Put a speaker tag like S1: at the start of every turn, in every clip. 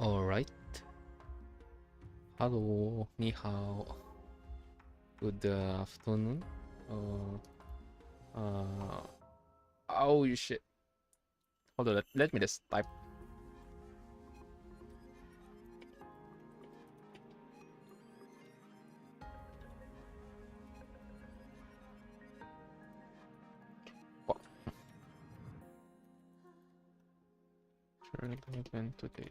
S1: Alright. Hello, ni hao. Good afternoon. Uh, oh shit. Hold on, let me just type. What? Event today.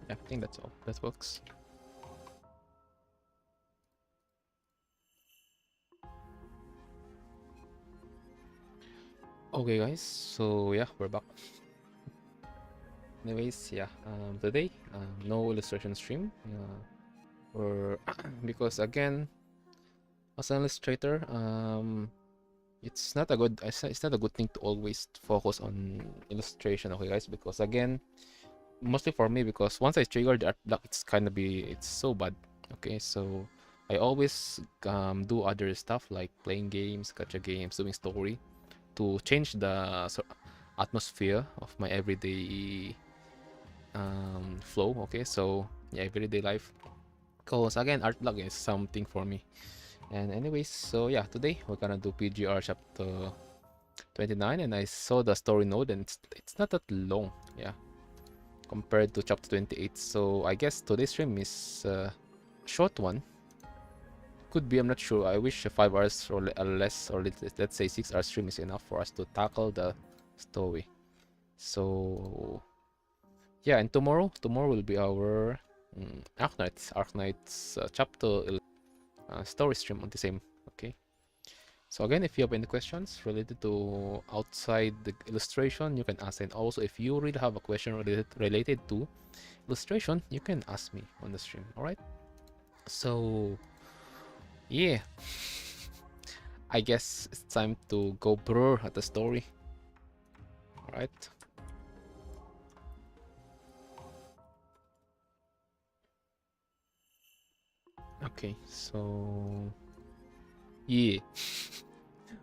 S1: Yeah, I think that's all. That works. Okay, guys. So yeah, we're back. Anyways, yeah. Today, no illustration stream. Or because again, as an illustrator, it's not a good. It's not a good thing to always focus on illustration. Okay, guys. Because again, mostly for me, because once I trigger the art block, it's so bad. Okay, so I always do other stuff like playing games, gacha games, doing story to change the atmosphere of my everyday flow. Okay, so yeah, everyday life. Cause again, art block is something for me. And anyways, so yeah, today we're gonna do PGR chapter 29, and I saw the story node, and it's not that long. Yeah, compared to chapter 28. So I guess today's stream is a short one. Could be, I'm not sure. I wish 5 hours or less, or let's say 6 hours stream is enough for us to tackle the story. So yeah, and tomorrow will be our Arknight's chapter story stream on the same. Okay. So again, if you have any questions related to outside the illustration, you can ask. And also, if you really have a question related to illustration, you can ask me on the stream. All right. So yeah, I guess it's time to go blur at the story. All right. Okay. So yeah.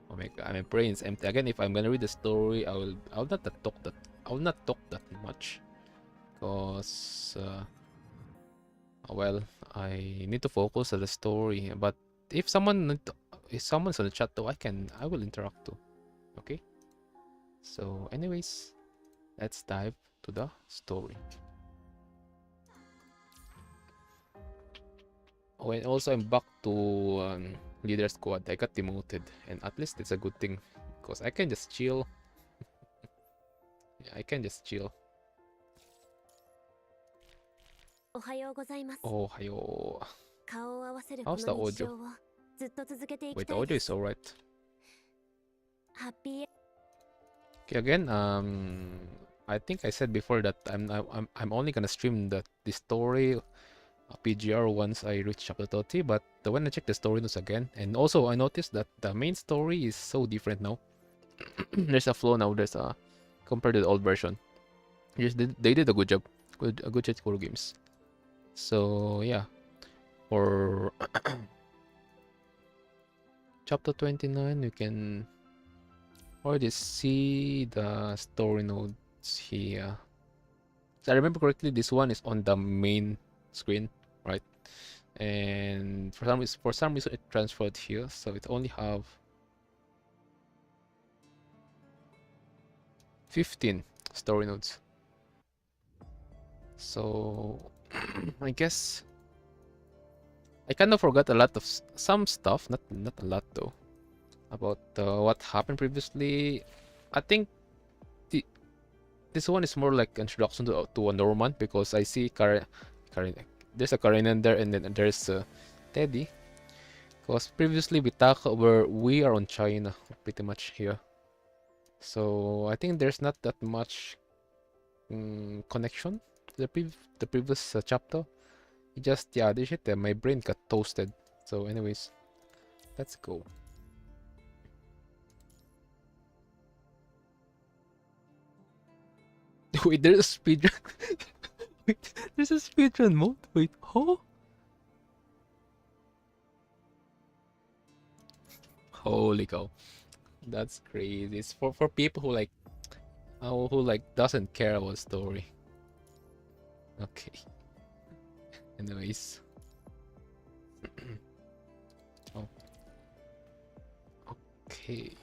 S1: Oh my god, my brain's empty again. If I'm gonna read the story, I'll not talk that much, cause well, I need to focus on the story. But if someone's on the chat though, I will interact too. Okay. So, anyways, let's dive to the story. Oh, and also I'm back to leader squad. I got demoted, and at least it's a good thing because I can just chill. Yeah, I can just chill. Oh, hayo. How's the audio? Wait, the audio is alright. Okay, again, I think I said before that I'm only gonna stream the story PGR once I reach chapter 30, but when I check the story notes again, and also I noticed that the main story is so different now. There's a flow now. There's a compared to the old version. They did a good job. A good Chichikoro games. So yeah, for chapter 29, you can already see the story notes here. So I remember correctly, this one is on the main screen, right? And for some reason it transferred here, so it only have 15 story nodes. So I guess I kind of forgot a lot of some stuff, not a lot though, about what happened previously. I think this one is more like introduction to a Norman, because I see Karen, there's a Karen in there, and then there's Teddy. Because previously we are on China pretty much here, so I think there's not that much connection to the previous chapter. Just, yeah, this shit, my brain got toasted. So anyways, let's go. Wait, there's a speedrun. Wait, there's a speedrun mode? Wait, oh? Holy cow. That's crazy. It's for people who like doesn't care about story. Okay. Anyways. Oh. Okay.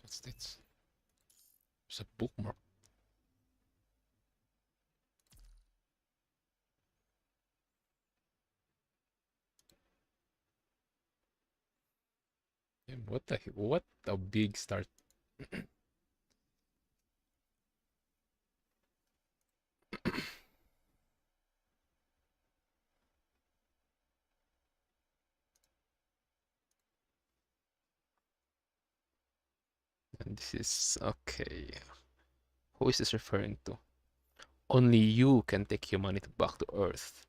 S1: What's this? There's a bookmark. Damn, what the heck? What a big start. And this is okay. Who is this referring to? Only you can take humanity back to Earth.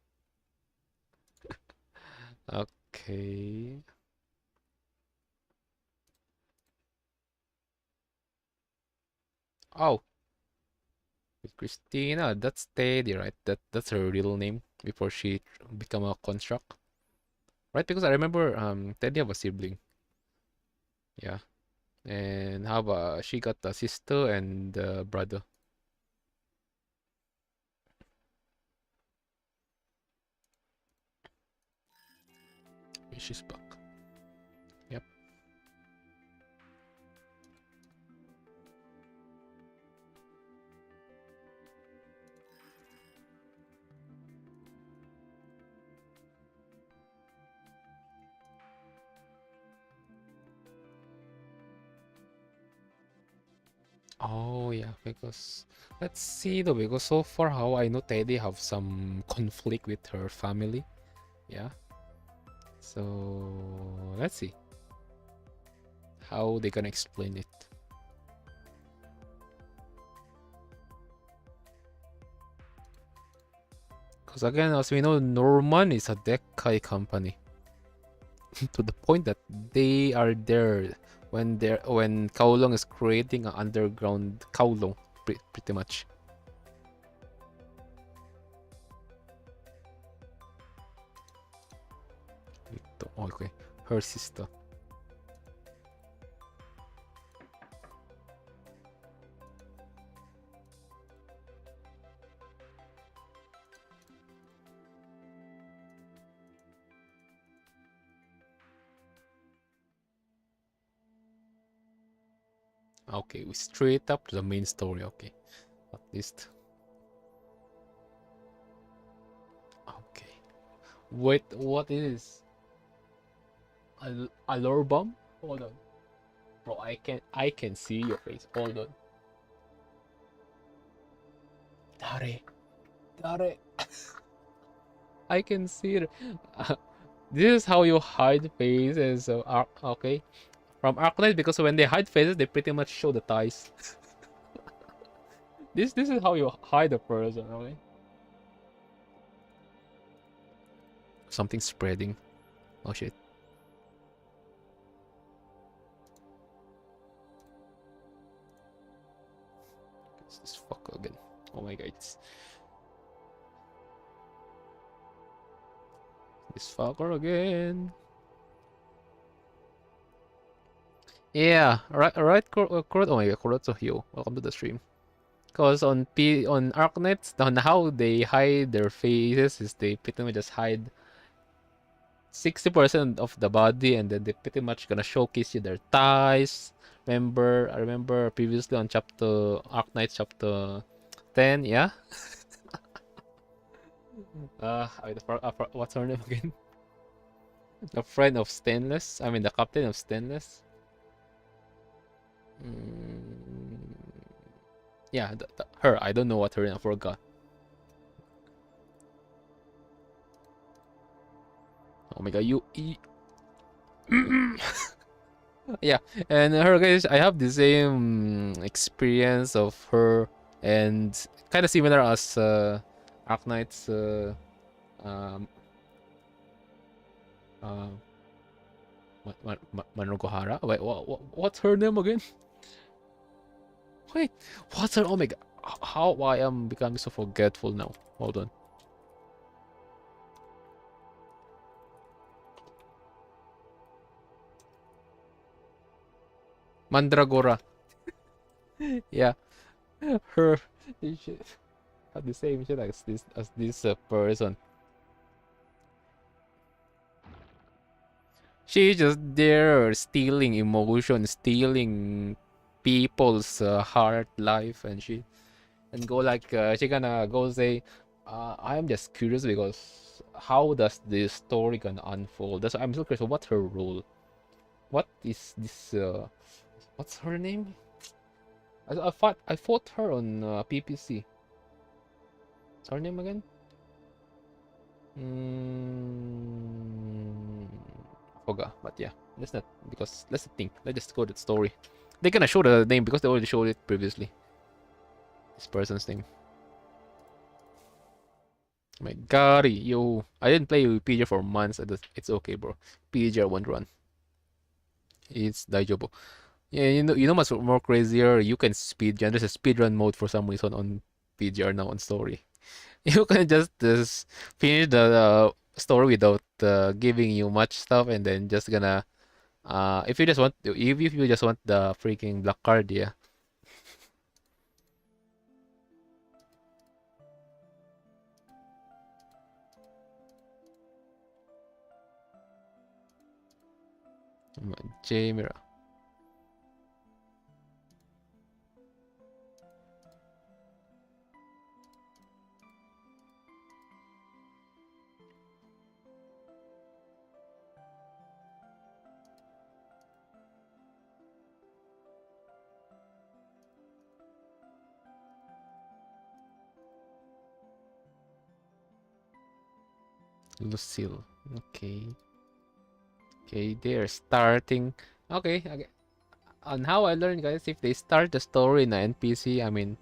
S1: Okay. Oh, with Christina, that's Teddy, right? That's her real name before she become a construct, right? Because I remember Teddy have a sibling, yeah, and how about she got a sister and a brother. She's back. Yep. Oh yeah, because let's see though, because so far how I know Teddy have some conflict with her family. Yeah. So let's see how they gonna explain it. Because again, as we know, Norman is a Dekai company to the point that they are there when Kowloon is creating an underground Kowloon, pretty much. Okay, her sister. Okay, we straight up to the main story. Okay, at least. Okay. Wait, what is a lore bomb? Hold on, bro. I can see your face. Hold on. Dare, Dare. I can see it. This is how you hide faces. So, okay, from Arclight, because when they hide faces, they pretty much show the ties. This is how you hide a person. Okay. Something spreading. Oh shit. It's this fucker again. Oh my god. It's this fucker again. Yeah, right, oh my god, Kuroto welcome to the stream. Cause on Arknights, on how they hide their faces is they pretty much just hide 60% of the body, and then they pretty much gonna showcase you their thighs. I remember previously on chapter Arknights chapter 10, yeah. What's her name again? The friend of Stainless. I mean, the captain of Stainless. Mm, yeah, her. I don't know what her name. I forgot. Oh my god, yeah, and her guys. I have the same experience of her and kind of similar as Arknight's um, uh, Manugohara. Wait, what's her name again? Wait, what's her? Oh my god, how I am becoming so forgetful now. Hold on. Mandragora. Yeah, her. She had the same shit as this person. She's just there stealing emotion, stealing people's heart, life, and go like she gonna go say, I'm just curious because how does this story gonna unfold? That's I'm so curious. What's her role? What is this? What's her name? I fought her on PPC. What's her name again? Mm, Forgot, but yeah, let's not because let's think. Let's just go to the story. They're gonna show the name because they already showed it previously. This person's name. My god, yo! I didn't play with PJ for months. It's okay, bro. PJ won't run. It's daijobu. Yeah, you know what's more crazier? You can speedrun. There's a speedrun mode for some reason on PGR now on story. You can just finish the story without giving you much stuff, and then just gonna if you just want if you just want the freaking black card, yeah. J Mira. Lucille. Okay. Okay, they're starting. Okay, okay. On how I learned, guys, if they start the story in an NPC, I mean,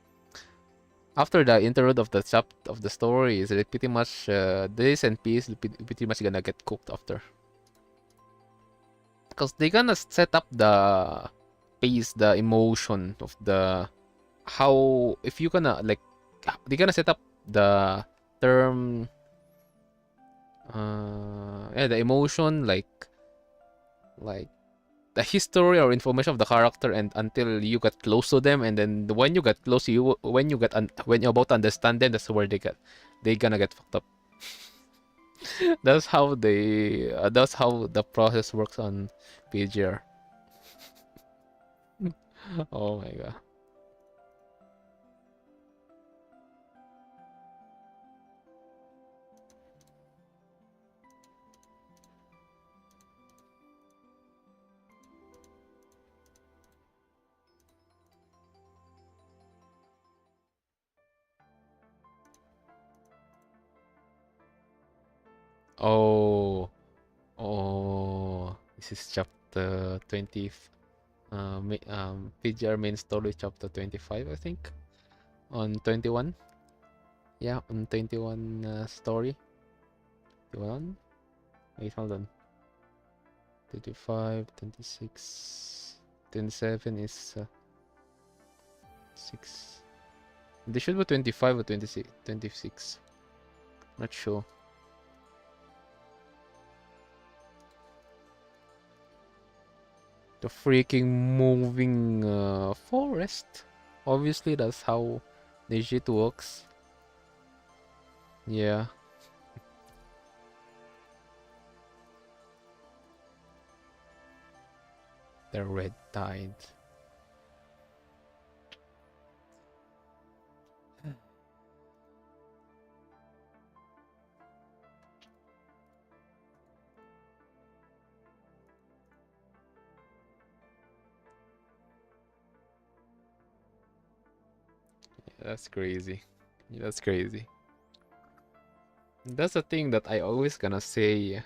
S1: after the interlude of the story, is it pretty much this NPC is pretty much gonna get cooked after, because they gonna set up the pace, the emotion of the how if you gonna like they're gonna set up the term yeah, the emotion like the history or information of the character, and until you get close to them, and then when you get close, when you're about to understand them, that's where they gonna get fucked up. That's how the process works on PGR. Oh my god. Oh, this is chapter 20. PGR main story chapter 25, I think. On 21. Yeah, on 21 story. 21? Wait, hold on. 25, 26, 27 is 6. They should be 25 or 26. 26. Not sure. The freaking moving forest. Obviously, that's how this shit works. Yeah. The red tide. That's crazy. That's crazy. That's the thing that I always gonna say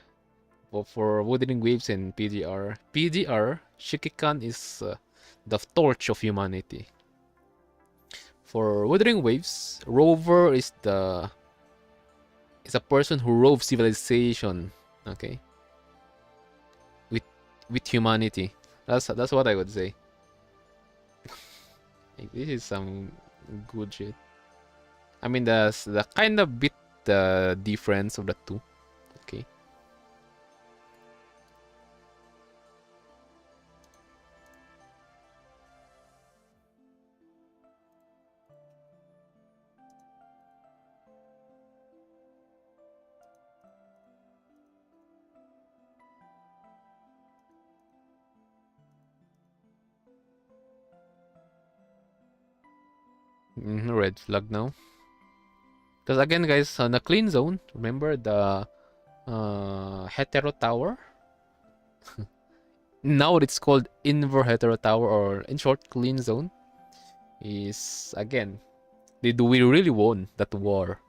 S1: for Wuthering Waves and PGR. PGR, Shikikan is the torch of humanity. For Wuthering Waves, rover is a person who roves civilization. Okay, with humanity. That's what I would say. Like, this is some good shit. I mean, the kind of bit the difference of the two. Okay. Red flag now. Because again, guys, on the clean zone, remember the hetero tower? Now it's called inver hetero tower, or in short, clean zone. Is again, did we really won that war?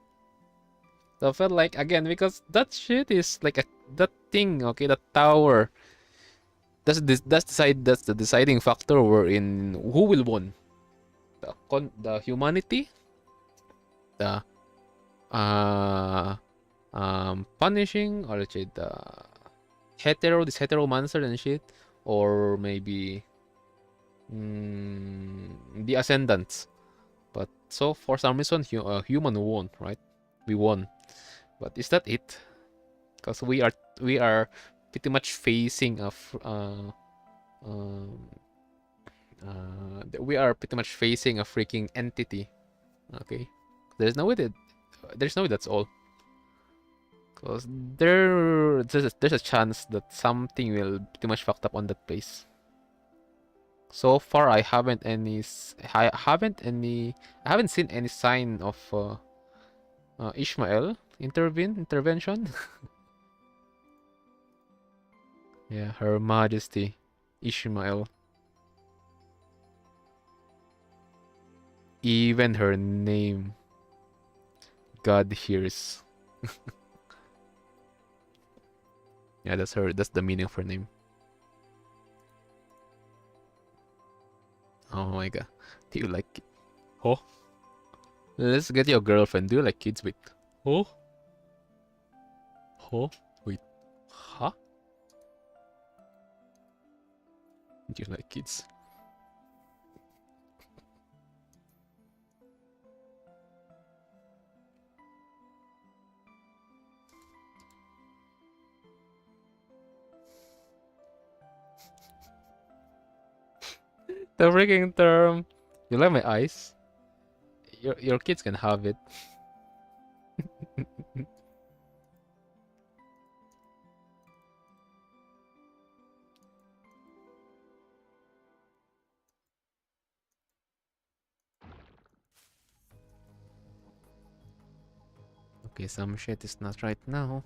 S1: So I felt like again because that shit is like that thing, okay, that tower. That's the deciding factor. We're in who will win, the humanity, the uh punishing, or let's say the this hetero monster and shit, or maybe the ascendants. But so for some reason, human won, right? We won. But is that it? Because we are pretty much facing we are pretty much facing a freaking entity. Okay, there's no way that's all. Because there's a chance that something will pretty much fucked up on that place. So far, I haven't seen any sign of Ishmael intervention. Yeah, Her Majesty Ishmael. Even her name, God hears. Yeah, that's her. That's the meaning of her name. Oh my god. Do you like it? Oh? Let's get your girlfriend. Do you like kids? Wait. Oh? Oh? Wait. Huh? Do you like kids? The freaking term. You like my eyes? Your kids can have it. Okay, some shit is not right now.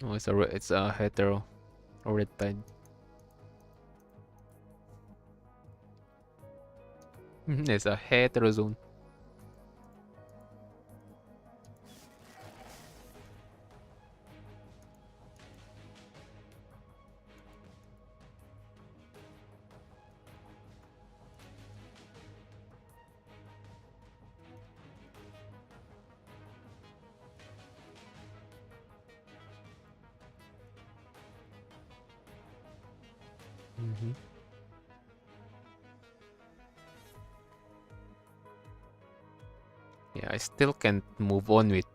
S1: Oh, it's a hetero or red tide. It's a hetero zone. Yeah, I still can't move on with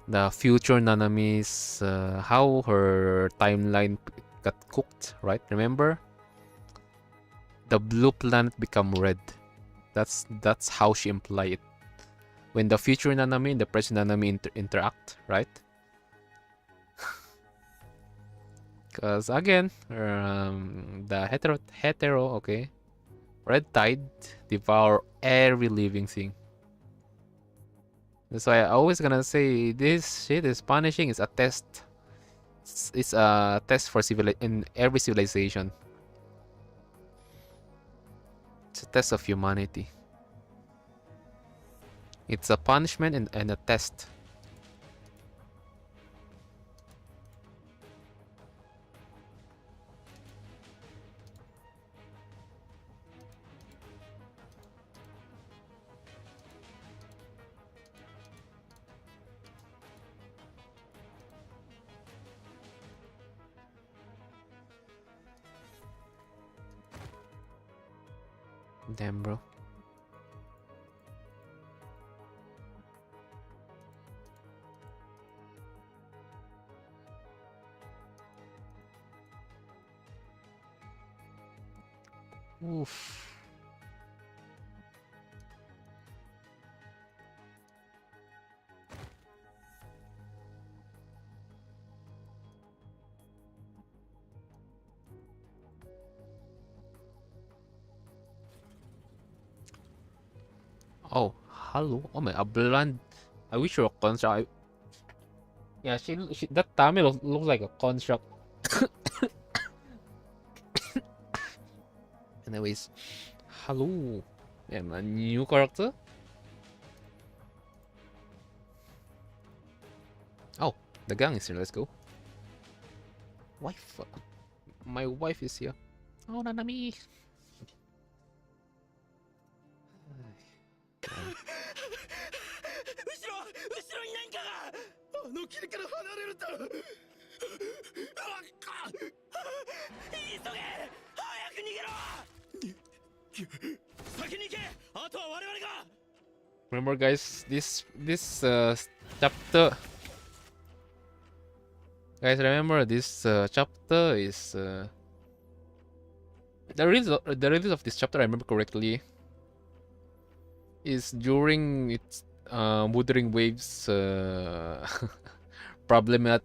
S1: the future Nanami's how her timeline got cooked, right? Remember? The blue planet become red. That's how she implied it. When the future Nanami and the present Nanami interact, right? Because again, the hetero, okay, red tide devour every living thing. That's why I always gonna say this shit is punishing. Is a test. It's a test for in every civilization. It's a test of humanity. It's a punishment and a test. Damn, bro. Oof. Oh, hello. Oh my, a blonde. I wish you were a construct. Yeah, she that Tami looks like a construct. Anyways, hello. Yeah, a new character. Oh, the gang is here. Let's go. Wife. My wife is here. Oh, Nanami.
S2: 霧から離れるんだ。急げ、早く逃げろ。先に行け。あとは我々が。
S1: Remember, guys, this chapter. Guys, remember this chapter is the release of this chapter. I remember correctly is during its Wuthering Waves problematic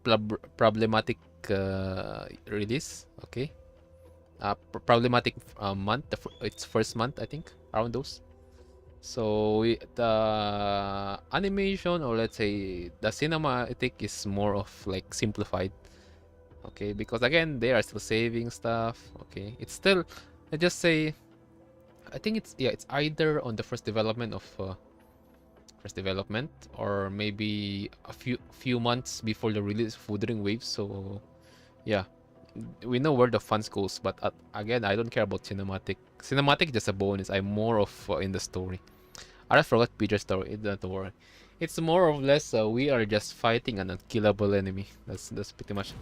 S1: release. Okay, problematic month. Its first month, I think, around those. So the animation, or let's say the cinematic, is more of like simplified. Okay, because again they are still saving stuff. Okay, it's still, I just say, I think it's, yeah, it's either on the first development or maybe a few months before the release of Wuthering Waves. So yeah, we know where the funds goes, but again, I don't care about cinematic. Cinematic is just a bonus. I'm more of in the story. I forgot Peter's story. Don't worry. It's more or less we are just fighting an unkillable enemy. That's pretty much.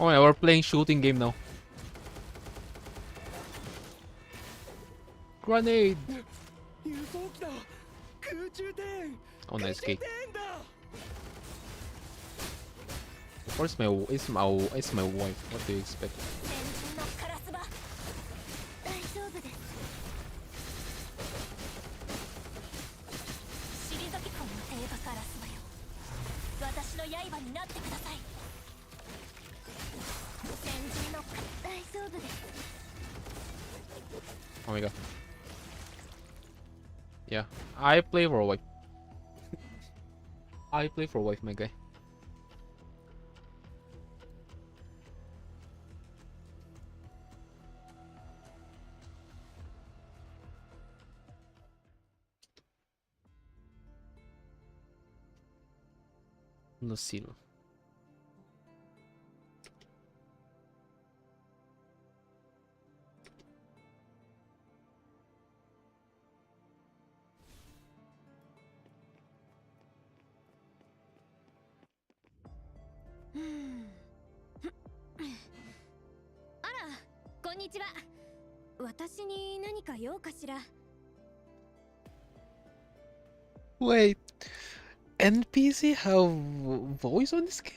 S1: Oh yeah, we're playing shooting game now. Grenade! Oh, nice cake. Of course, it's my wife. What do you expect? Oh my god. Yeah, I play for wife. I play for wife, my guy. Lucille. Wait, NPC have voice on this game?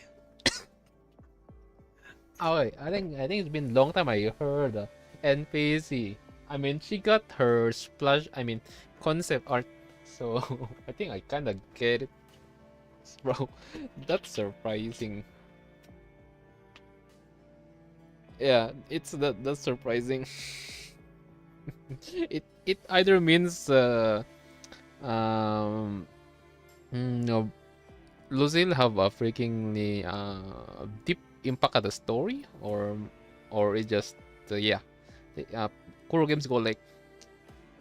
S1: Oh wait, I think it's been a long time I heard NPC. I mean, she got her splash. I mean, concept art. So I think I kind of get it, bro. That's surprising. Yeah, that's surprising. it either means um no, Lucille have a freakingly deep impact at the story, or it just yeah, Kuro games go like,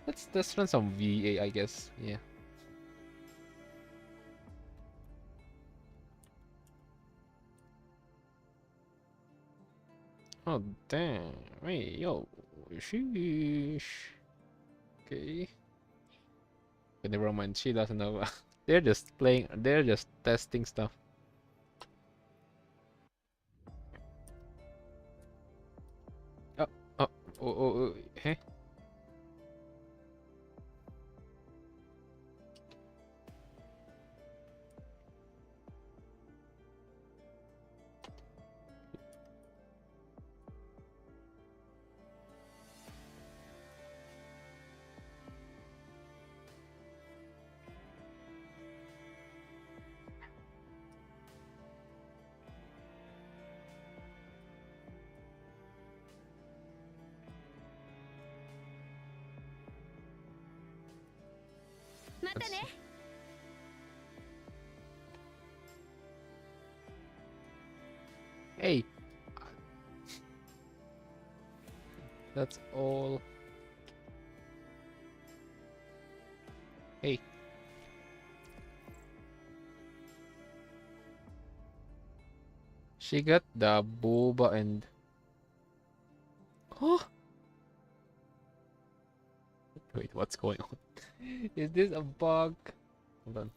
S1: let's run some VA, I guess. Yeah. Oh damn! Hey yo, sheesh. Okay. Okay, never mind. She doesn't know. They're just playing. They're just testing stuff. Oh, oh, hey.
S2: Mata ne.
S1: Hey, that's all. Hey. She got the boba and. Oh! Wait, what's going on? Is this a bug? Hold on.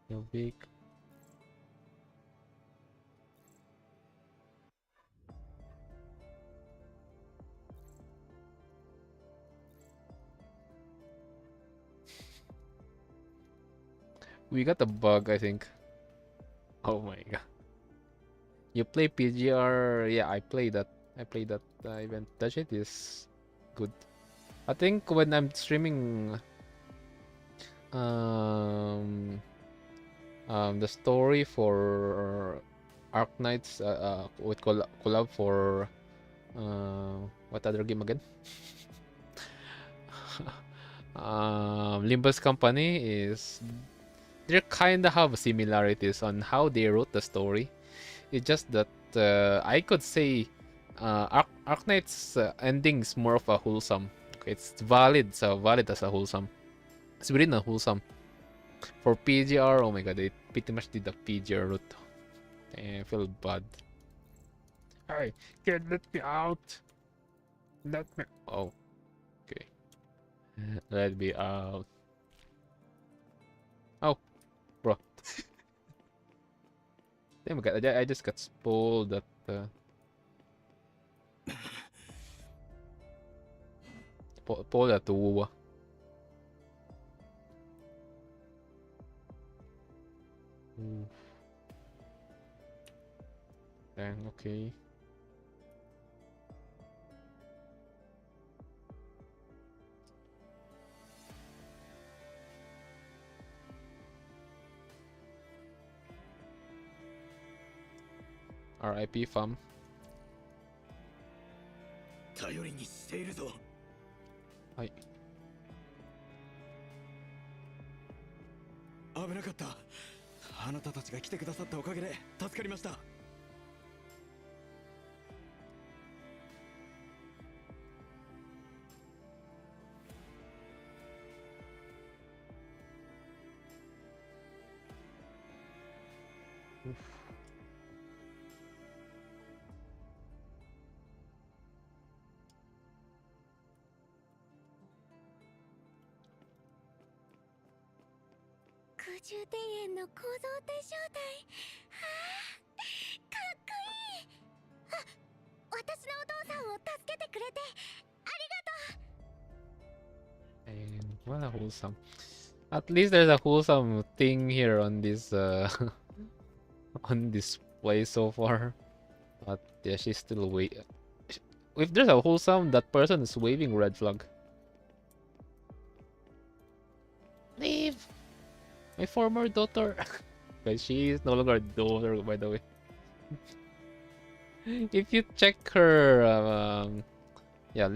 S1: You're big. We got a bug, I think. Oh my god. You play PGR? Yeah, I play that. I play that event. That shit is good. I think when I'm streaming um the story for Arc Knights with collab for what other game again? Limbus Company is they kind of have similarities on how they wrote the story. It's just that I could say Arc Knight's ending is more of a wholesome. Okay, it's valid, so valid as a wholesome. It's within a wholesome. For PGR, oh my god, they pretty much did the PGR route. I feel bad. Hey, kid, let me out. Let me. Oh, okay. Let me out. Oh, bro. Damn, I just got spoiled that. Spoiled that Wuwa. Dang, okay. RIP fam.
S2: 頼りにしているぞ。
S1: はい。
S2: 危なかった。あなたたちが来てくださったおかげで助かりました。
S3: 空中庭園の構造体正体。はあ、かっこいい。あ、私のお父さんを助けてくれてありがとう。
S1: And what a wholesome. At least there's a wholesome thing here on this on this play so far. But yeah, she's still if there's a wholesome, that person is waving red flag. Leave my former daughter. Because she is no longer a daughter, by the way. If you check her, yeah,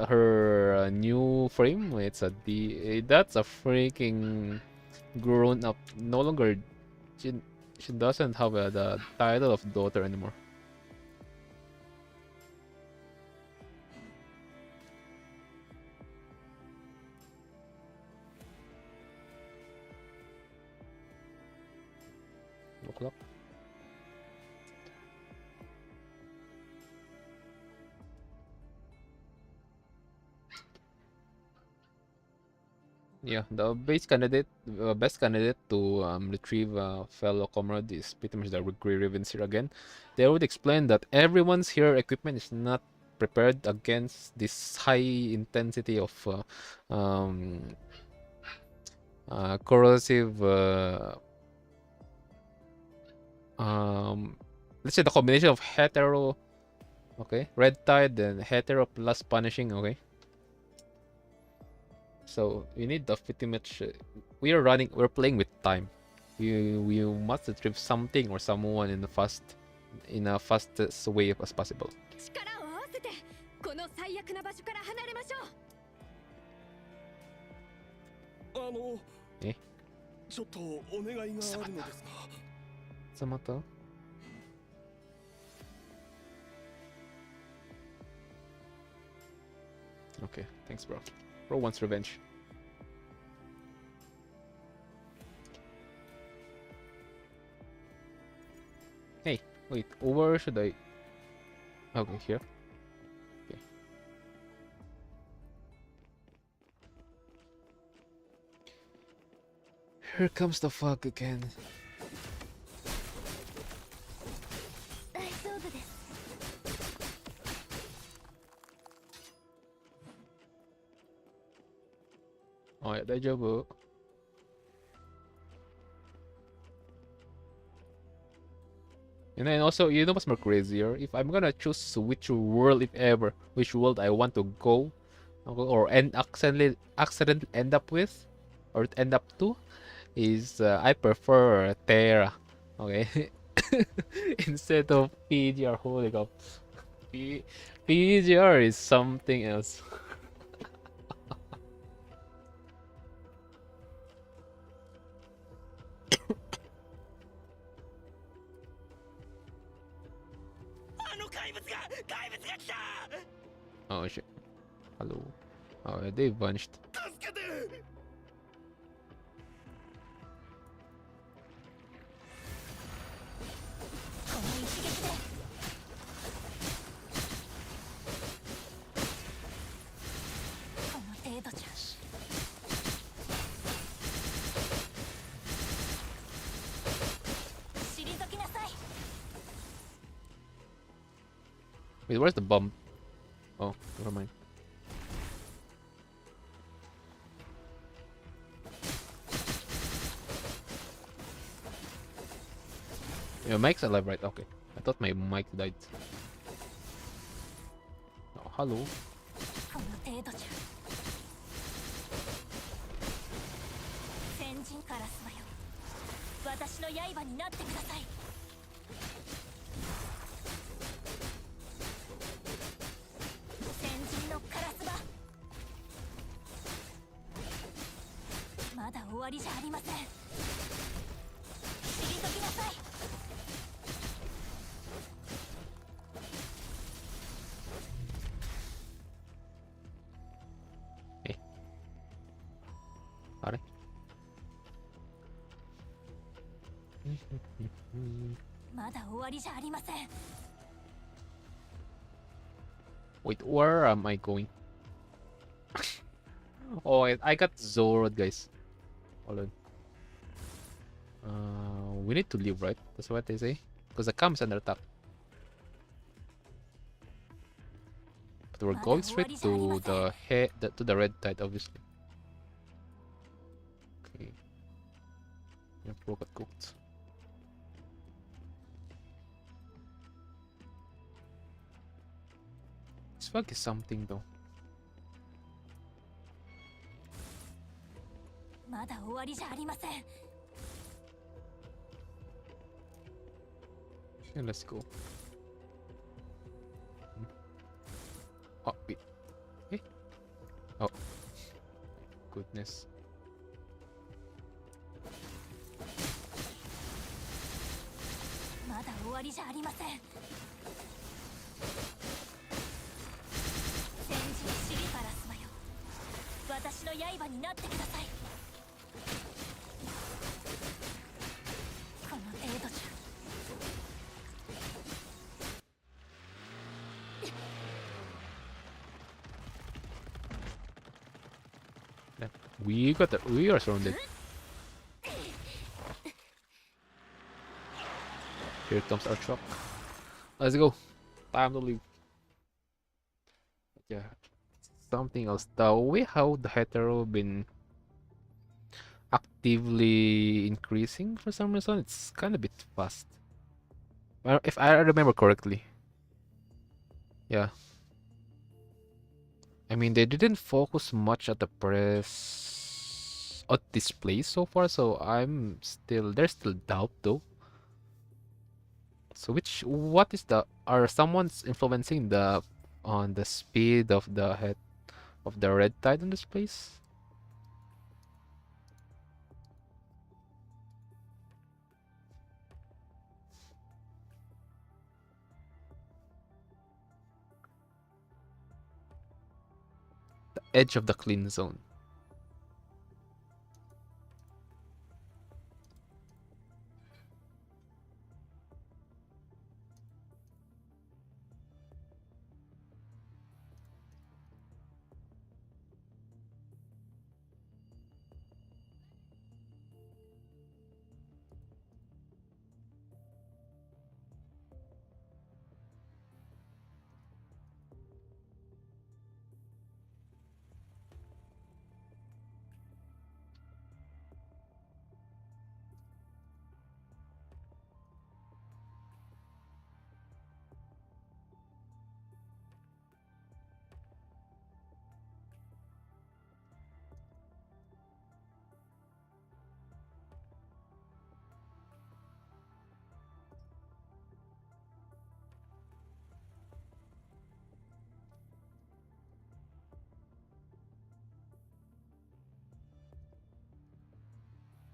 S1: her new frame, it's a D. That's a freaking grown up. No longer, she, she doesn't have the title of daughter anymore. O'clock. Yeah, the best candidate to retrieve a fellow comrade is pretty much the Grey Ravens here again. They would explain that everyone's here equipment is not prepared against this high intensity of um, corrosive let's say the combination of hetero, okay, red tide and hetero plus punishing, okay. So we need the pretty much we're playing with time. We must retrieve something or someone in a fastest way as possible.
S3: 力を合わせてこの最悪な場所から離れましょう。
S1: え、
S2: ちょっとお願いがあるのですが。
S1: さまた Okay, thanks, bro. Bro wants revenge. Hey, wait, where should I? Okay, here. Okay. Here comes the fog again.
S3: 大丈夫です。
S1: Oh yeah, 大丈夫. And then also, you know what's more crazier? If I'm gonna choose which world, if ever, which world I want to go, or accidentally end up with, or end up to, is I prefer Terra. Okay, instead of PGR. Holy cow, PGR is something else.
S2: あの怪物が来た。
S1: Oh shit. Hello. Oh, yeah, they vanished.
S2: 助けて。
S3: この一撃でこの程度じゃ。退きなさい。
S1: Wait, where's the bomb? Oh, never mind. Your mic's alive, right? Okay. I thought my mic died. Oh, hello.
S3: この程度じゃ。先人からすわよ。私の刃になってください。先人のカラスバ。まだ終わりじゃありません。退きなさい。
S1: あれ?
S3: まだ終わりじゃありません。
S1: Wait, where am I going? Oh, I got Zoroed, guys. Hold on. We need to leave, right? That's what they say. Because the camp is under attack. But we're going straight to the red tide, obviously. Okay. Yeah, bro got cooked. This fog is something though.
S3: まだ終わりじゃありません。
S1: Yeah, let's go. Oh, wait. Eh? Oh. Goodness.
S3: まだ終わりじゃありません。先人シリパラスマよ。私の刃になってください。この程度じゃ。
S1: Left We are surrounded. Here comes our truck. Let's go. Time to leave. Yeah. Something else. The way how the hetero been actively increasing for some reason, it's kind of a bit fast. If I remember correctly. Yeah. I mean, they didn't focus much at the press at display so far, so there's still doubt though. So what is are someone's influencing on the speed of the head of the red tide on this place? The edge of the clean zone.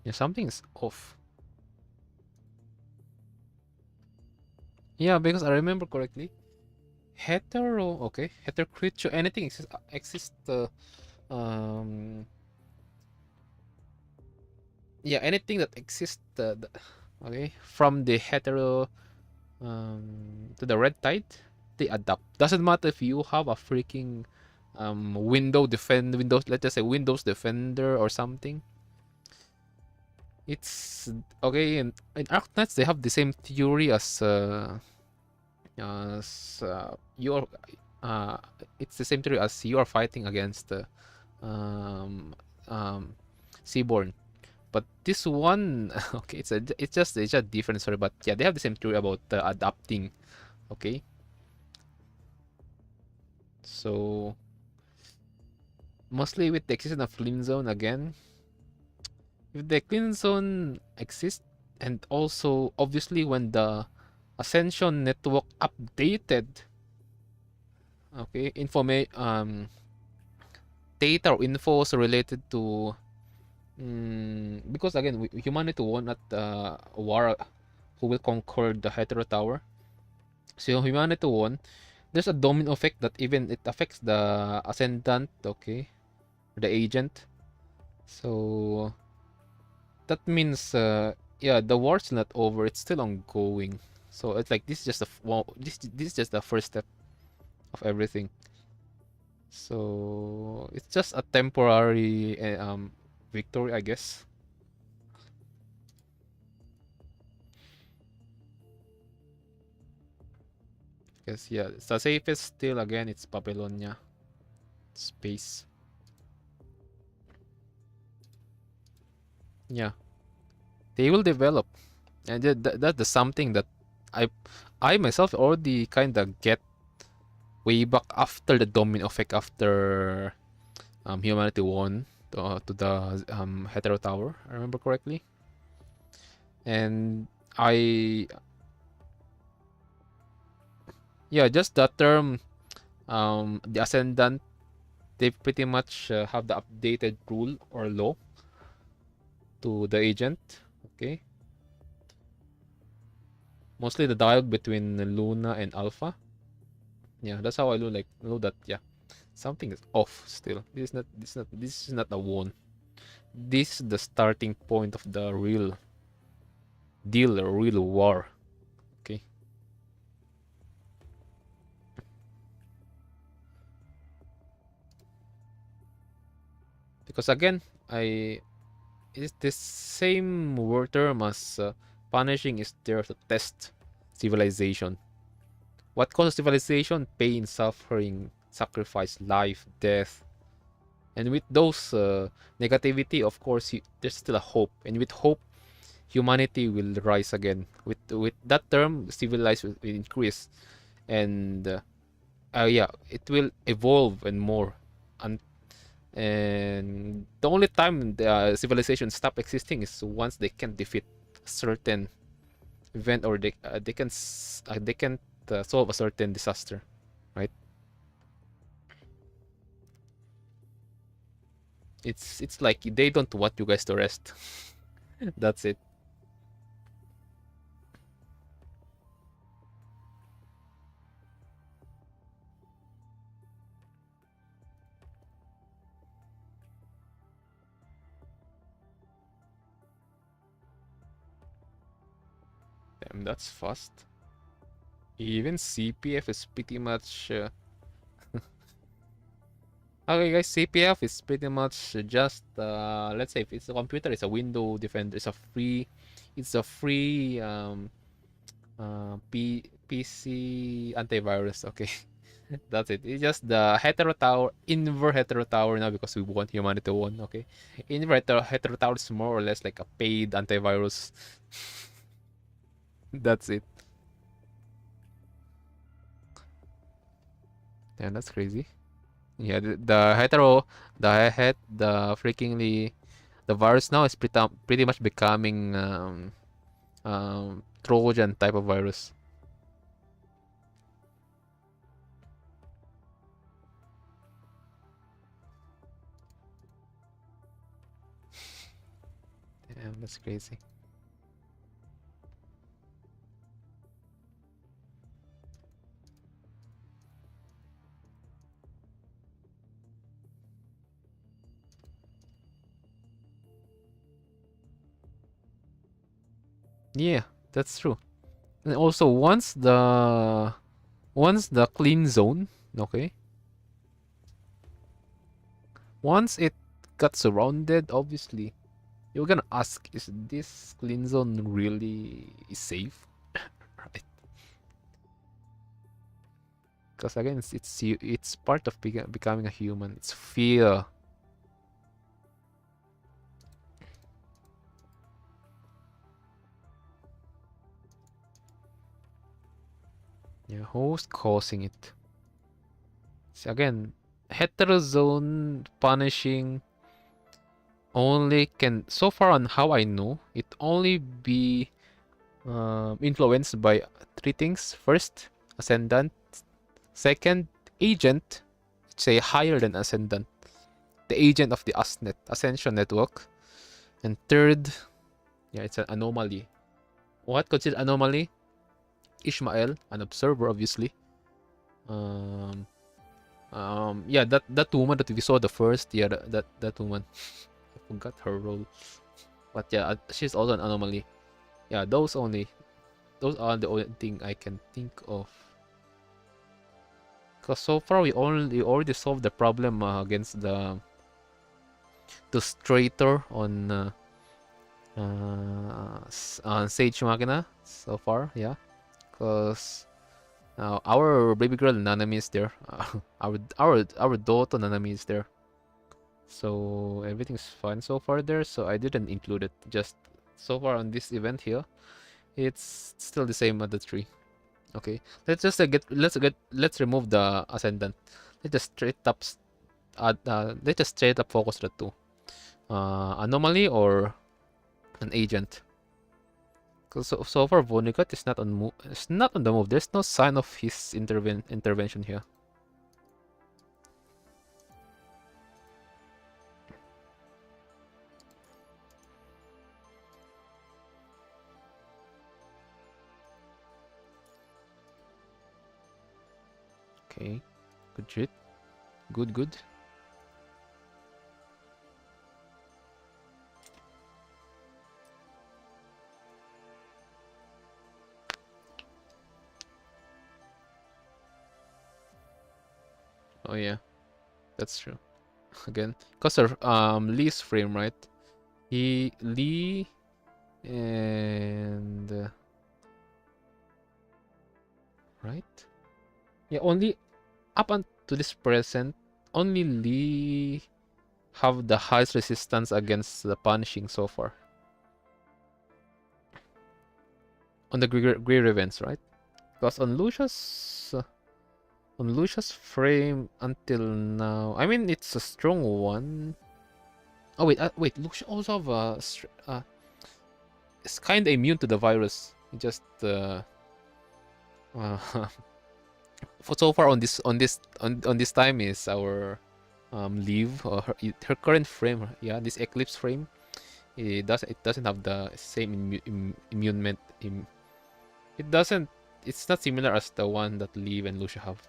S1: Yeah, something's off. Yeah, because I remember correctly. Hetero creature, anything exists. Um, yeah, anything that exists. Okay, from the hetero to the red tide, they adapt. Doesn't matter if you have a freaking Windows. Let's just say Windows Defender or something. It's okay. In Arknights, they have the same theory as you're. Uh, it's the same theory as you are fighting against um, um, Seaborn. But this one, okay, it's just different story. But yeah, they have the same theory about adapting. Okay, so mostly with the existence of clean zone again. If the clean zone exists, and also obviously when the Ascension network updated, okay, data or infos related to because again humanity won at the war who will conquer the hetero tower. So humanity won. There's a domino effect that even it affects the ascendant, okay, the agent. So that means yeah, the war's not over, it's still ongoing. So it's like this is just this is just the first step of everything. So it's just a temporary victory, I guess. Because yeah, the safest still again it's Babylonia space. Yeah, they will develop, and that's something that I I myself already kind of get way back after the domino effect after humanity won to the hetero tower. I remember correctly, and I yeah, just the term the ascendant, they pretty much have the updated rule or law to the agent. Okay, mostly the dialogue between Luna and Alpha. Yeah, that's how I know that yeah, something is off still. This is not a won. This is the starting point of the real deal, or real war. Okay. Because again, I it's the same word term as punishing is there to test civilization. What causes civilization? Pain, suffering, sacrifice, life, death. And with those negativity, of course, there's still a hope. And with hope, humanity will rise again. With that term, civilized will increase, and yeah, it will evolve and more. And the only time the civilization stop existing is once they can defeat a certain event, or they can solve a certain disaster, right? It's like they don't want you guys to rest. That's it. Damn, that's fast. Even CPF is pretty much okay, guys. CPF is pretty much just let's say if it's a computer, it's a window defender. It's a free PC antivirus. Okay, that's it. It's just the hetero tower, inver hetero tower now because we want humanity to win. Okay, inver hetero tower is more or less like a paid antivirus. That's it. Damn, that's crazy. Yeah, the freakingly, the virus now is pretty much becoming Trojan type of virus. Damn, that's crazy. Yeah, that's true. And also once the clean zone, okay, once it got surrounded, obviously you're gonna ask, is this clean zone really safe? Right? Because again, it's part of becoming a human. It's fear. Yeah, who's causing it? So again, heterozone punishing only can, so far on how I know, it only be influenced by three things. First, ascendant. Second, agent. Say higher than ascendant. The agent of the Ascension network. And third, yeah, it's an anomaly. What considered anomaly? Ishmael, an observer, obviously. Um, yeah, that woman that we saw the first, yeah, that woman. I forgot her role, but yeah, she's also an anomaly. Yeah, those are the only thing I can think of. Cause so far we already solved the problem against the traitor on Sage Machina so far, yeah. Cause our baby girl Nanami is there. Our daughter Nanami is there. So everything's fine so far there. So I didn't include it. Just so far on this event here, it's still the same at the tree. Okay, let's remove the ascendant. Let's just straight up focus the two. Anomaly or an agent. Cause so far Vonnegut is not on move. It's not on the move. There's no sign of his intervention here. Okay, good shit. Good. Oh yeah, that's true. again, because her Lee's frame, right? Lee and right? Yeah, only up until this present, only Lee have the highest resistance against the punishing so far on the Greer events, right? Because on Lucia's frame until now, I mean it's a strong one. Oh wait, Lucia also have it's kind of immune to the virus. It just uh, for so far on this time is our leave or her current frame. Yeah, this eclipse frame. It doesn't have the same immunement. It doesn't. It's not similar as the one that Leave and Lucia have.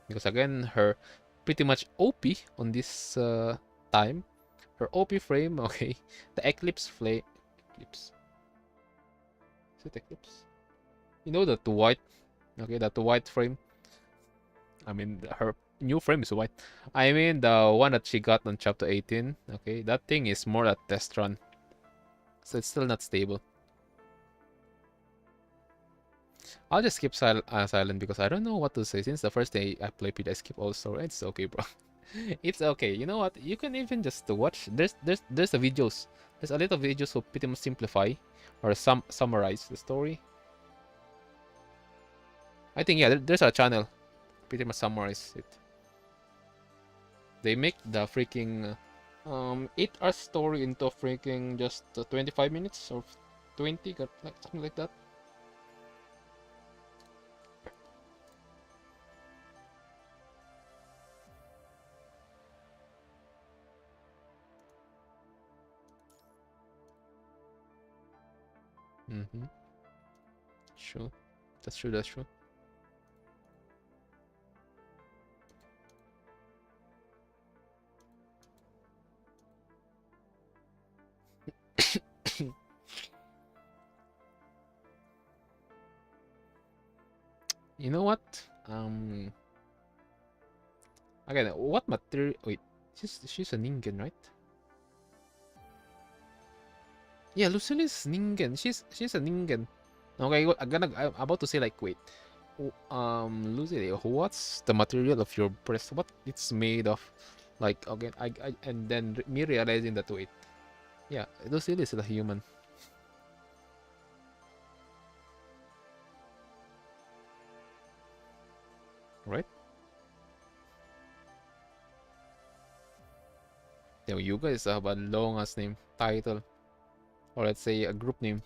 S1: Because again, her pretty much OP on this time. Her OP frame, okay. The Eclipse flame. Eclipse. Is it Eclipse? You know that white. Okay, that white frame. I mean, her new frame is white. I mean, the one that she got on chapter 18. Okay, that thing is more a test run. So it's still not stable. I'll just skip silent because I don't know what to say. Since the first day I played it, I skip also. It's okay, bro. It's okay. You know what? You can even just watch. There's the videos. There's a lot of videos who pretty much simplify or summarize the story. I think yeah, there's a channel pretty much summarize it. They make the freaking 8-hour story into freaking just 25 minutes or 20, like something like that. Mm-hmm. Sure. That's true, that's true. You know what? Again, what material? Wait, she's a ningen, right? Yeah, Lucille is ningen. She's a ningen. Okay, I'm about to say like wait. Lucille, what's the material of your breast? What it's made of? Like again, I and then me realizing that wait, yeah, Lucille is a human, right? Yeah, you guys have a long ass name title, or let's say a group name.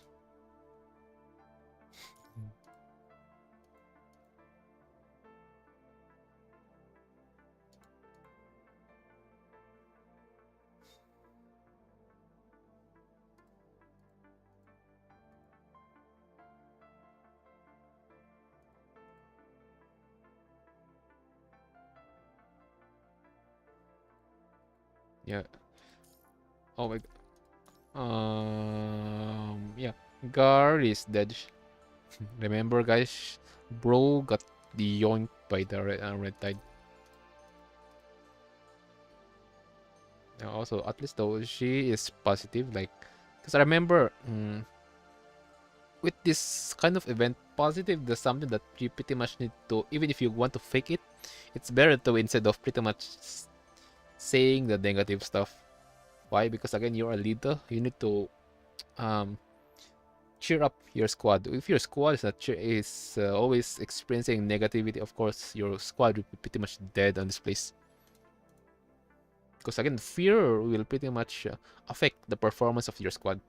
S1: Yeah. Oh my. Yeah. Gar is dead. Remember, guys, bro got yoinked by the red tide. Also, at least though she is positive, like, because I remember with this kind of event, positive there's something that you pretty much need to, even if you want to fake it, it's better to instead of pretty much saying the negative stuff. Why? Because again, you're a leader. You need to cheer up your squad. If your squad is always experiencing negativity, of course your squad will be pretty much dead on this place. Because again, fear will pretty much affect the performance of your squad.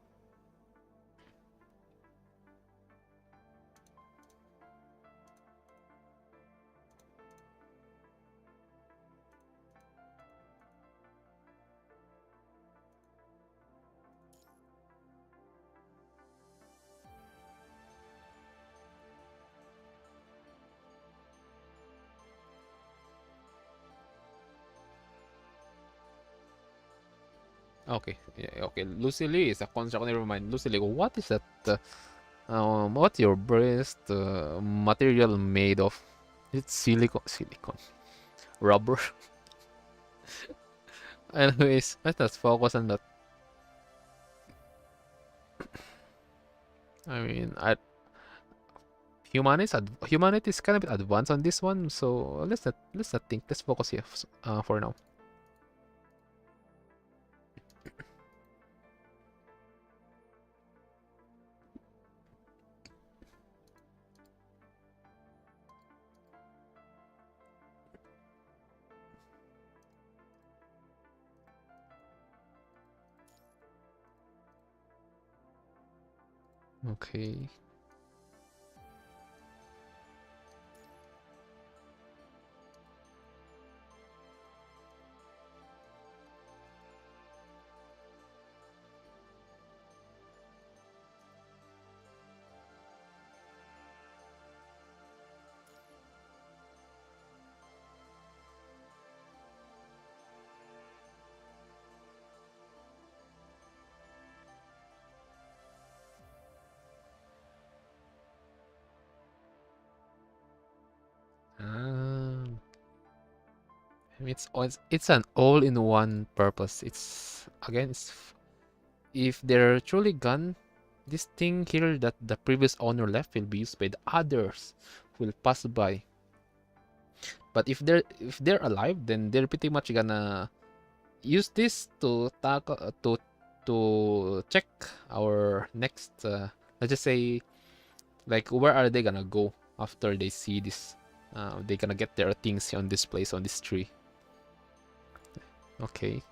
S1: Okay, yeah, okay. Lucy Lee is a construct. Never mind. Lucy Lee, what is that? What's your breast material made of? It's silicone. Silicone. rubber. Anyways, let's not focus on that. I mean, humanity is kind of a bit advanced on this one, so let's not think. Let's focus here for now. Okay. Um, I mean, it's an all-in-one purpose. It's again, if they're truly gone, this thing here that the previous owner left will be used by the others who will pass by. But if they're alive, then they're pretty much gonna use this to tackle to check our next. Let's just say, like, where are they gonna go after they see this? They gonna get their things on this place, on this tree. Okay.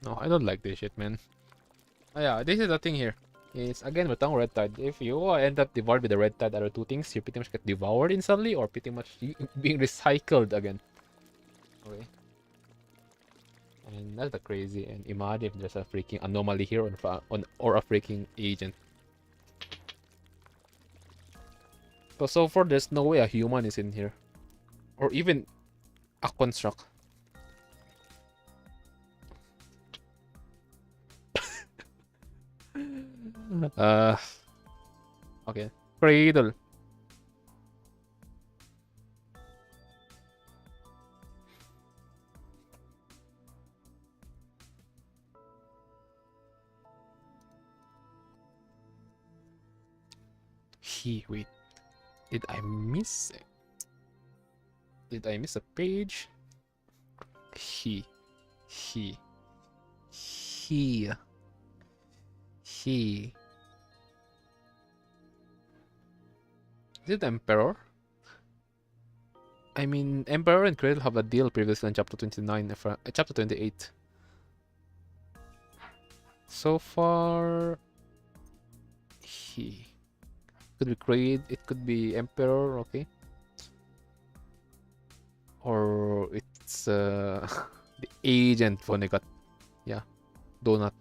S1: No, I don't like this shit, man. Yeah, this is the thing here. It's again with tongue red tide. If you end up devoured with the red tide, other two things, you pretty much get devoured instantly, or pretty much being recycled again. Okay. And that's the crazy. And imagine if there's a freaking anomaly here on or a freaking agent. But so far, there's no way a human is in here, or even a construct. uh, okay. Cradle. Wait. Did I miss it? Did I miss a page? He. He. He. He. Is it Emperor? I mean, Emperor and Cradle have a deal previously in chapter 29, chapter 28. So far, he could be Cradle, it could be Emperor, okay? Or it's the agent Vonnegut. Yeah, Donut.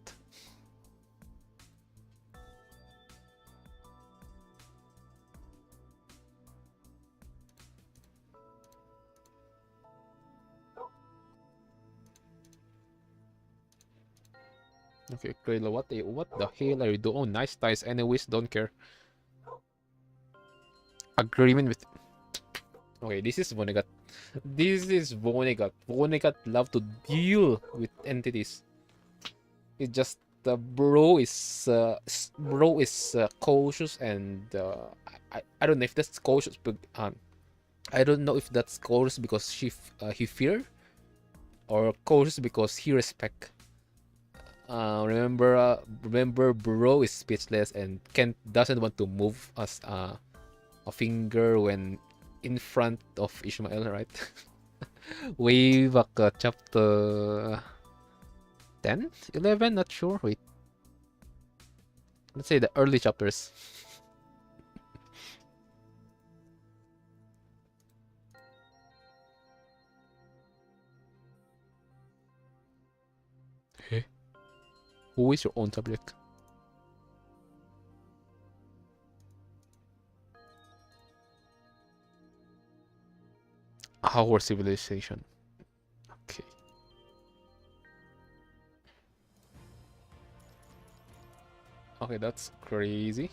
S1: Okay, Cradle, what the hell are you doing? Oh, nice ties. Anyways, don't care. Agreement with. Okay, this is Vonnegut. This is Vonnegut. Vonnegut love to deal with entities. It's just the bro is cautious and I don't know if that's cautious, but I don't know if that's cautious because he fear or cautious because he respect. Remember, bro is speechless and Kent doesn't want to move us a finger when in front of Ishmael, right? Way back chapter 10, 11, not sure. Wait, let's say the early chapters. Who is your own subject? Our civilization. Okay. Okay, that's crazy.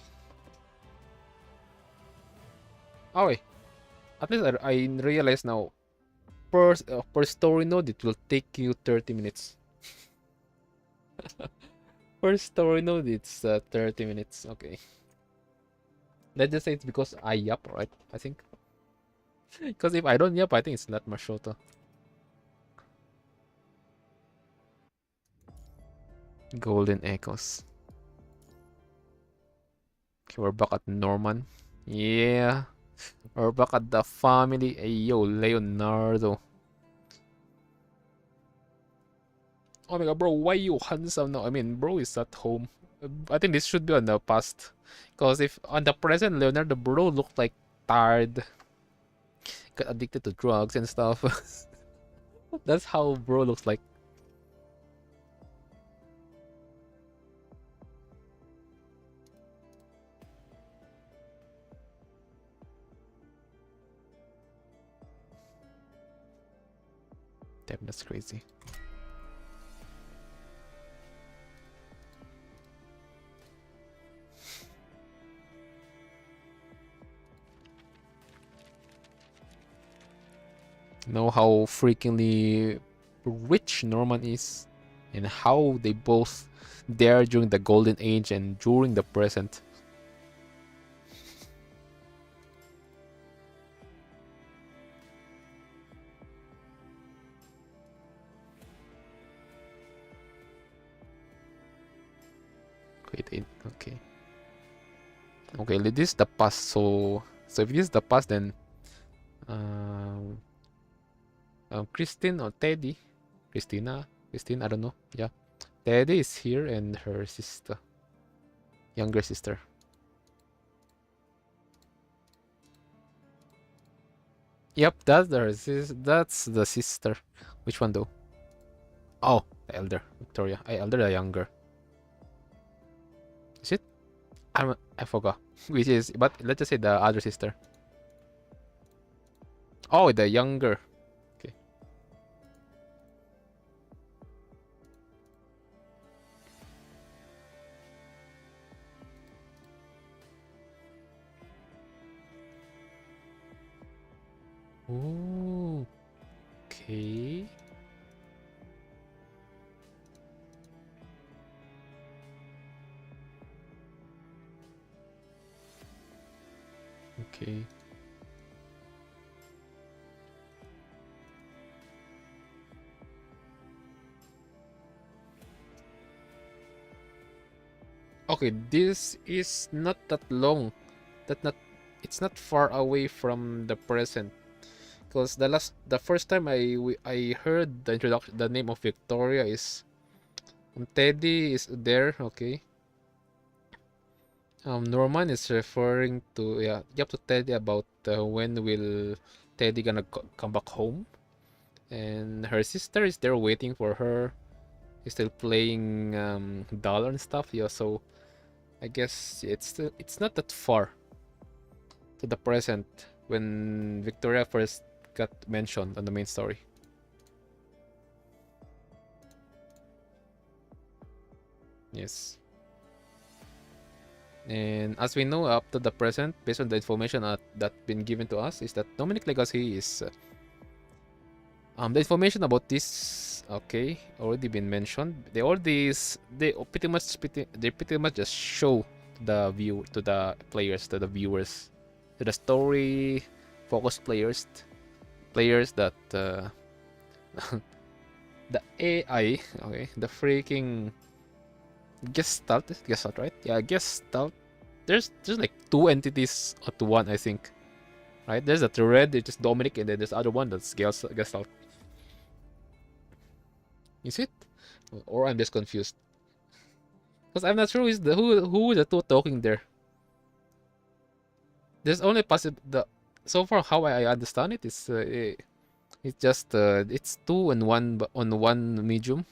S1: Oh wait, at least I realize now. Per story node, it will take you 30 minutes. Per story node, it's 30 minutes. Okay. Let's just say it's because I yap, right? I think. Because if I don't yap, I think it's not much shorter. Golden Echoes. Okay, we're back at Norman. Yeah. We're back at the family. Hey, yo, Leonardo. Oh my god, bro, why you handsome now? I mean, bro is at home. I think this should be on the past. Because if on the present, Leonardo, bro looked like tired. Got addicted to drugs and stuff. That's how bro looks like. Damn, that's crazy. Know how freakingly rich Norman is, and how they both there during the golden age and during the present. Wait, okay. Okay, this is the past, so if this is the past, then um, Christine or Teddy, Christine, I don't know. Yeah, Teddy is here and her sister, younger sister. Yep, that's the sister. Which one though? Oh, the elder, Victoria. Elder, the younger. Is it? I forgot. Which is, but let's just say the other sister. Oh, the younger. Okay. Ooh. Okay. Okay. Okay, this is not that long. That not It's not far away from the present. Because the first time I heard the introduction, the name of Victoria is Teddy is there. Okay. Norman is referring to yep, to Teddy about when will Teddy gonna come back home, and her sister is there waiting for her. He's still playing dollar and stuff. Yeah, so I guess it's not that far to the present when Victoria first got mentioned on the main story. Yes. And as we know, up to the present, based on the information that been given to us, is that Dominic Legacy is the information about this. Okay, already been mentioned. They pretty much just show the players, to the viewers, to the story focused players that the AI, okay, the freaking Gestalt, right? Yeah, Gestalt. There's like two entities to one, I think. Right? There's a red, which is Dominic, and then there's other one that's Gestalt. Is it? Or I'm just confused. Because I'm not sure who is the two talking there. There's only possible so far how I understand it is it's just it's two on one medium.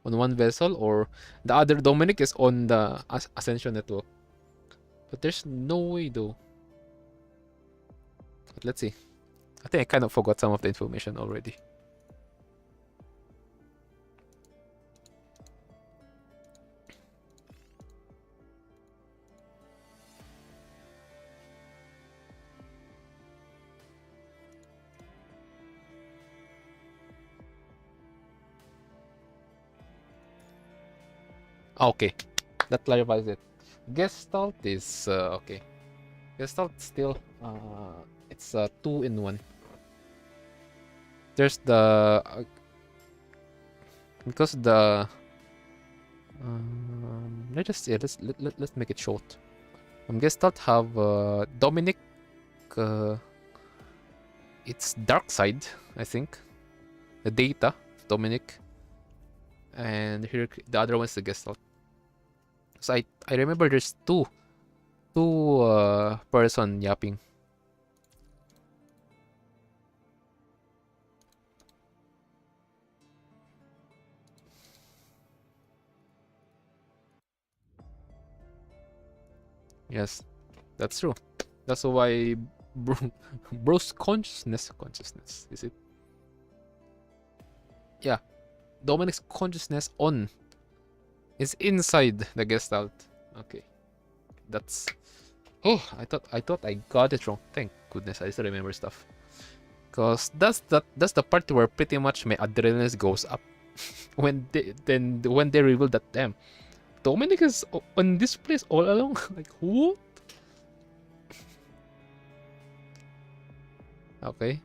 S1: on one vessel, or the other Dominic is on the Ascension network. But there's no way though. But let's see. I think I kind of forgot some of the information already. Okay, that clarifies it. Gestalt is okay. Gestalt still it's a 2-in-1. There's the because the let's just yeah, let's make it short. Gestalt have Dominic. It's dark side, I think. The data Dominic, and here the other one's the Gestalt. So I remember there's two person yapping. Yes, that's true. That's why bro's consciousness is it? Yeah, Dominic's consciousness on is inside the Gestalt. Okay, that's. Oh, I thought I got it wrong. Thank goodness I still remember stuff. Cause that's the part where pretty much my adrenaline goes up when they reveal that damn Dominic is on this place all along. Like who? Okay.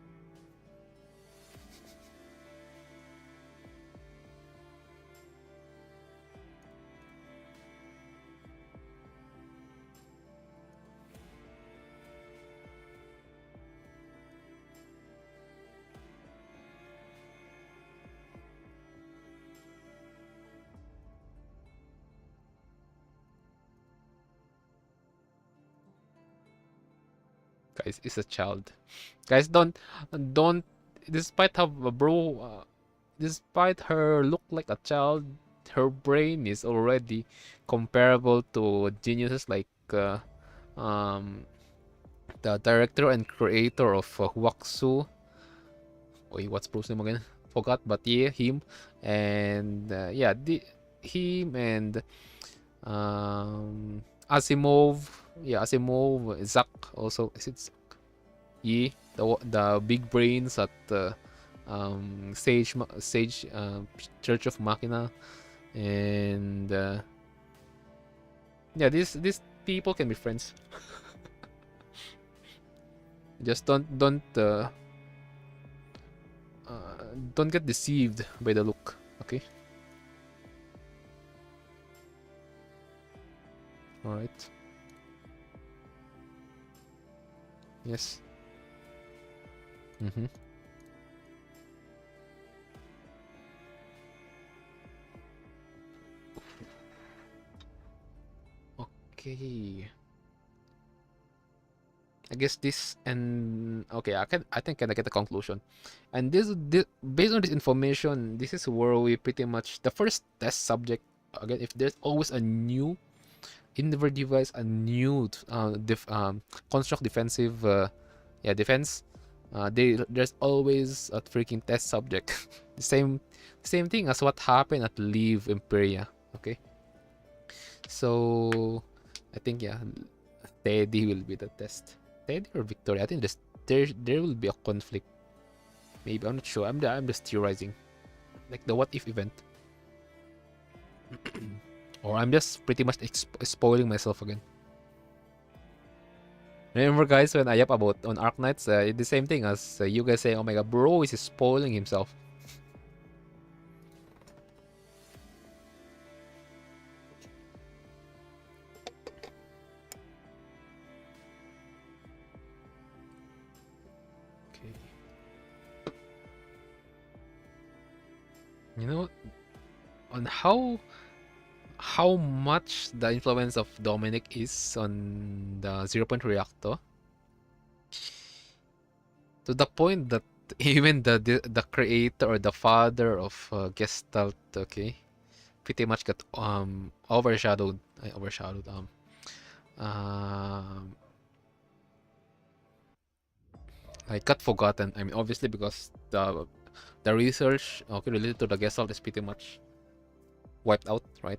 S1: Guys, is a child. Guys, don't. Despite despite her look like a child, her brain is already comparable to geniuses like the director and creator of Waksu. Wait, what's Bruce name again? Forgot, but yeah, him and him and Asimov. Yeah, Asimov, Zach also. Is it Zach? Yeah, the big brains at Sage Church of Machina, and yeah, these people can be friends. Just don't get deceived by the look, okay? All right. Yes. Mm-hmm. Okay. I guess this and okay, I think I get the conclusion. And this based on this information, this is where we pretty much the first test subject again. If there's always a new Endeavor device, a new construct defensive, defense. There's always a freaking test subject. the same thing as what happened at Leave Imperia. Okay, so I think Teddy will be the test. Teddy or Victoria? I think there will be a conflict. Maybe I'm not sure. I'm just theorizing, like the what if event. Or I'm just pretty much spoiling myself again. Remember, guys, when I yap about on Arc Knights, the same thing as you guys saying, "Oh my god, bro is spoiling himself." Okay. You know, on how much the influence of Dominic is on the 0 Point reactor, to the point that even the creator or the father of Gestalt, okay, pretty much got overshadowed. Overshadowed. Um, I got forgotten. I mean, obviously because the research okay related to the Gestalt is pretty much wiped out, right?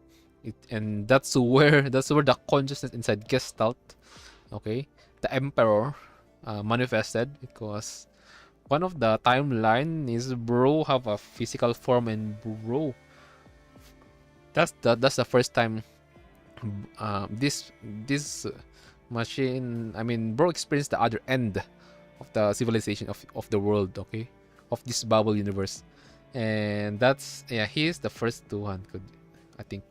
S1: And that's where the consciousness inside Gestalt, okay, the Emperor, manifested because one of the timeline is bro have a physical form and bro that's the first time this machine I mean bro experienced the other end of the civilization of the world, okay, of this bubble universe, and that's yeah he is the first one could I think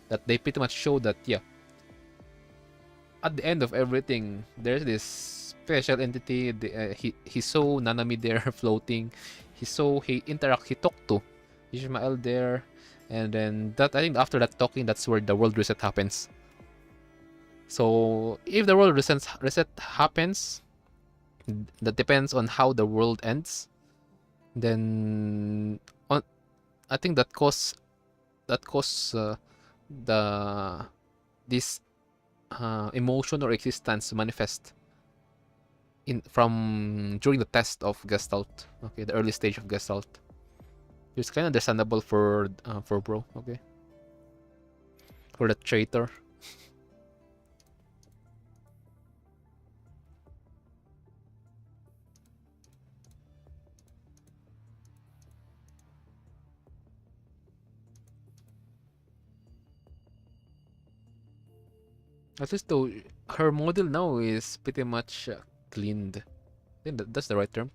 S1: that they pretty much show that yeah at the end of everything there's this special entity he saw Nanami there floating, he talked to Ishmael there, and then that I think after that talking that's where the world reset happens. So if the world reset happens, that depends on how the world ends. Then on I think that cause the this emotion or existence to manifest in from during the test of Gestalt. Okay, the early stage of Gestalt. It's kind of understandable for bro. Okay, for the traitor. At least though, her model now is pretty much cleaned. I think that's the right term.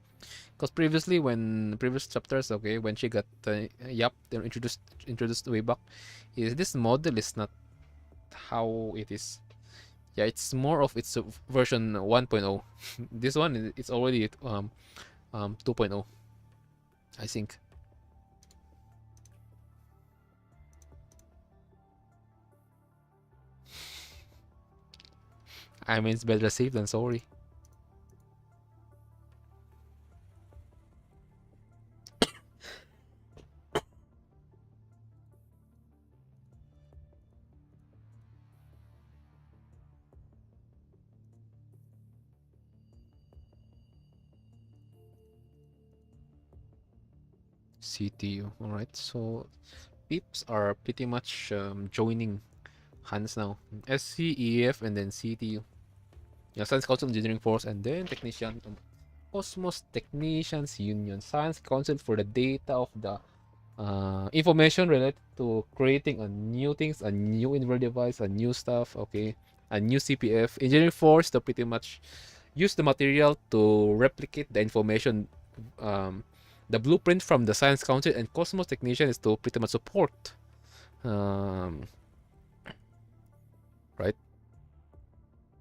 S1: Because previously, when previous chapters, okay, when she got they're introduced way back, is this model is not how it is. Yeah, it's more of its version 1.0. This one it's already 2.0, I think. I mean, it's better safe than sorry. CTU. All right, so peeps are pretty much joining hands now. SC, EF, and then CTU. Yeah, Science Council Engineering Force, and then Technician and Cosmos Technicians Union. Science Council for the data of the information related to creating a new things, a new inverter device, a new stuff, okay, a new CPF. Engineering Force to pretty much use the material to replicate the information, the blueprint from the Science Council, and Cosmos Technician is to pretty much support, right?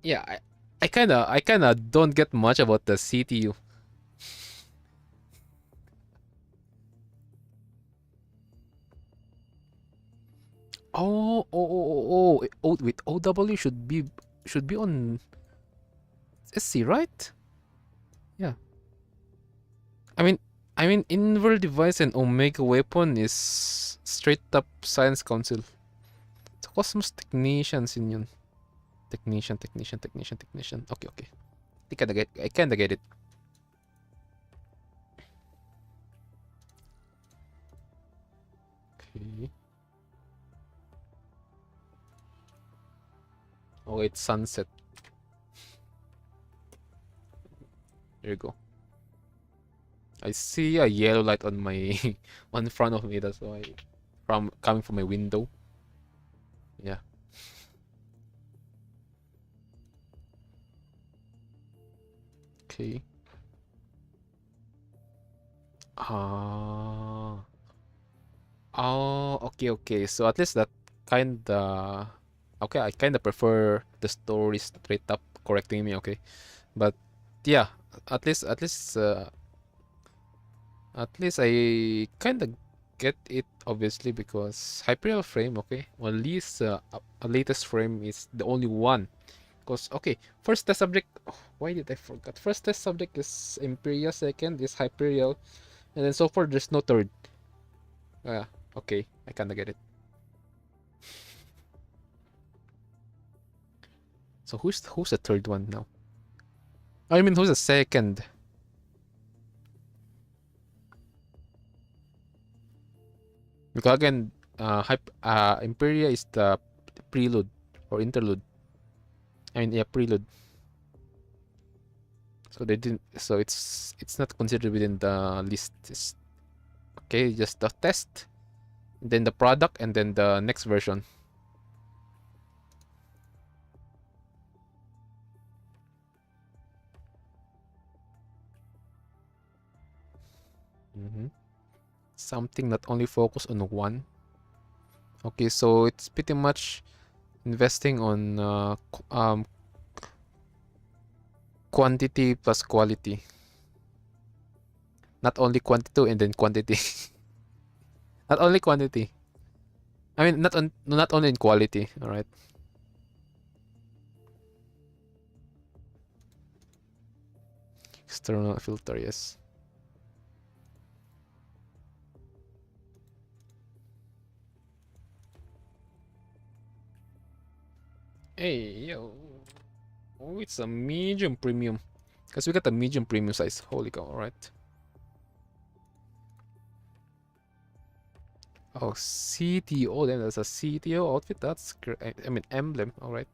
S1: Yeah, I kinda don't get much about the CTU. Wait, OW should be on SC, right? Yeah. I mean, Inverse Device and Omega Weapon is straight up Science Council. It's Cosmos Technicians Union. Technician. Okay. I kinda get it. Okay. Oh, it's sunset. There you go. I see a yellow light on my on front of me. That's why from coming from my window. Yeah. Okay. Ah. Oh, okay. So at least that kinda okay. I kinda prefer the story straight up correcting me. Okay, but yeah, at least I kinda get it obviously because Hyperial frame. Okay, well, at least a latest frame is the only one. Because okay, first test subject. Oh, why did I forget? First test subject is Imperial. Second is Hyperial, and then so far there's no third. Yeah. Okay, I kinda get it. So who's the third one now? I mean, who's the second? Because again, Imperia is the prelude or interlude. I mean, yeah, prelude. So they didn't. So it's not considered within the list. It's, okay, just the test, then the product, and then the next version. Something not only focus on one. Okay, so it's pretty much investing on quantity plus quality. Not only quantity and then quantity. Not only quantity. I mean, not only in quality. All right. External filter, yes. Hey, yo. Oh, it's a medium premium. Because we got a medium premium size. Holy cow, alright. Oh, CTO, then there's a CTO outfit. That's great. I mean, emblem, alright.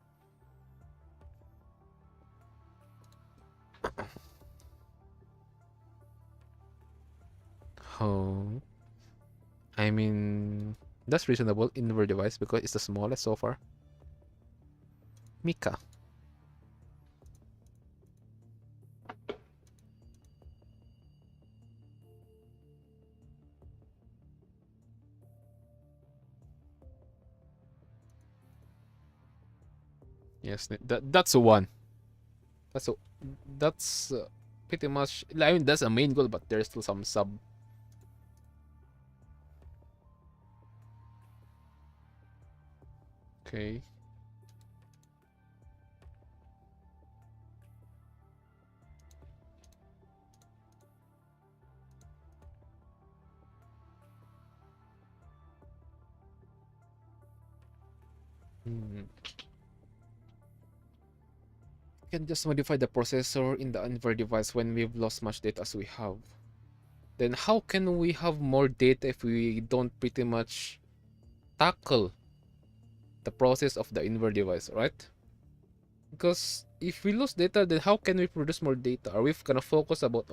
S1: Oh. I mean, that's reasonable in our device because it's the smallest so far. Mika. Yes, that's a one. That's a that's pretty much. I mean, that's a main goal, but there's still some sub. Okay. Can just modify the processor in the Anver device when we've lost much data as we have. Then how can we have more data if we don't pretty much tackle the process of the Inver device, right? Because if we lose data, then how can we produce more data? Are we gonna focus about,